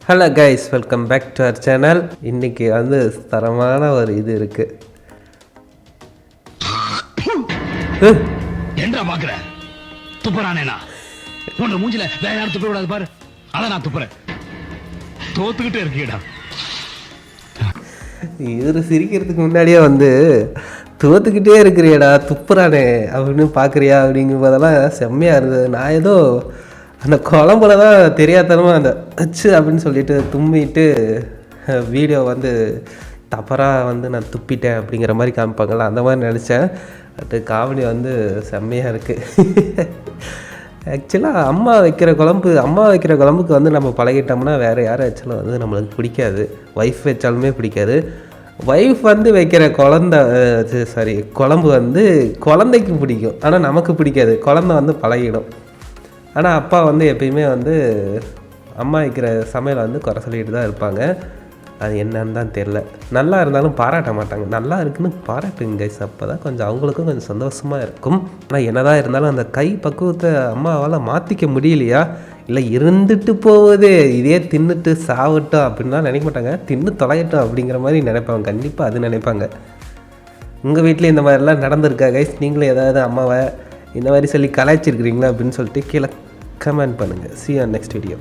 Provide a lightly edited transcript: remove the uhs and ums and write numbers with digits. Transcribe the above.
Hello guys, welcome back to our channel. இன்றைக்கி வந்து தரமான ஒரு இது இருக்குது. என்ன பாக்குற? துப்புறானேனா உன்ன மூஞ்சில வேற யாரும் துப்ப கூடாது பாரு. அத நான் துப்புறேன். தோத்துக்கிட்டே இருக்கீடா. இவர் சிரிக்கிறதுக்கு முன்னாடியே வந்து தோத்துக்கிட்டே இருக்கிறியடா துப்புறானே அப்படின்னு பார்க்குறியா அப்படிங்கும் போதெல்லாம் செம்மையாக இருந்தது. நான் ஏதோ அந்த குழம்புல தான் தெரியாதனமாக அந்த அச்சு அப்படின்னு சொல்லிட்டு தும்மிட்டு வீடியோ வந்து தப்பராக வந்து நான் துப்பிட்டேன் அப்படிங்கிற மாதிரி காமிப்பாங்கள்ல, அந்த மாதிரி நினச்சேன். அது காமெடி வந்து செம்மையாக இருக்குது. ஆக்சுவலாக அம்மா வைக்கிற குழம்புக்கு வந்து நம்ம பழகிட்டோம்னா வேறு யாரும் வச்சாலும் வந்து நம்மளுக்கு பிடிக்காது. ஒய்ஃப் வச்சாலுமே பிடிக்காது. ஒய்ஃப் வந்து வைக்கிற குழம்பு வந்து குழந்தைக்கு பிடிக்கும், ஆனால் நமக்கு பிடிக்காது. குழந்தை வந்து பழகிடும். ஆனால் அப்பா வந்து எப்பயுமே வந்து அம்மா வைக்கிற சமையலை வந்து குறை சொல்லிட்டு தான் இருப்பாங்க. அது என்னன்னு தான் தெரில. நல்லா இருந்தாலும் பாராட்ட மாட்டாங்க. நல்லா இருக்குன்னு பாராட்டுங்க கைஸ், அப்போ தான் கொஞ்சம் அவங்களுக்கும் கொஞ்சம் சந்தோஷமாக இருக்கும். ஆனால் என்ன தான் இருந்தாலும் அந்த கை பக்குவத்தை அம்மாவால் மாற்றிக்க முடியலையா, இல்லை இருந்துட்டு போகுது இதே தின்னுட்டு சாவட்டும் அப்படின்லாம் நினைக்க மாட்டாங்க. தின்னு தொலையட்டும் அப்படிங்கிற மாதிரி நினைப்பாங்க. கண்டிப்பாக அது நினைப்பாங்க. உங்கள் வீட்டில் இந்த மாதிரிலாம் நடந்திருக்கா கைஸ்? நீங்களும் ஏதாவது அம்மாவை இந்த மாதிரி சொல்லி கலாய்ச்சிருக்கிறீங்களா அப்படின்னு சொல்லிட்டு கீழே கமெண்ட் பண்ணுங்கள். See you on next video.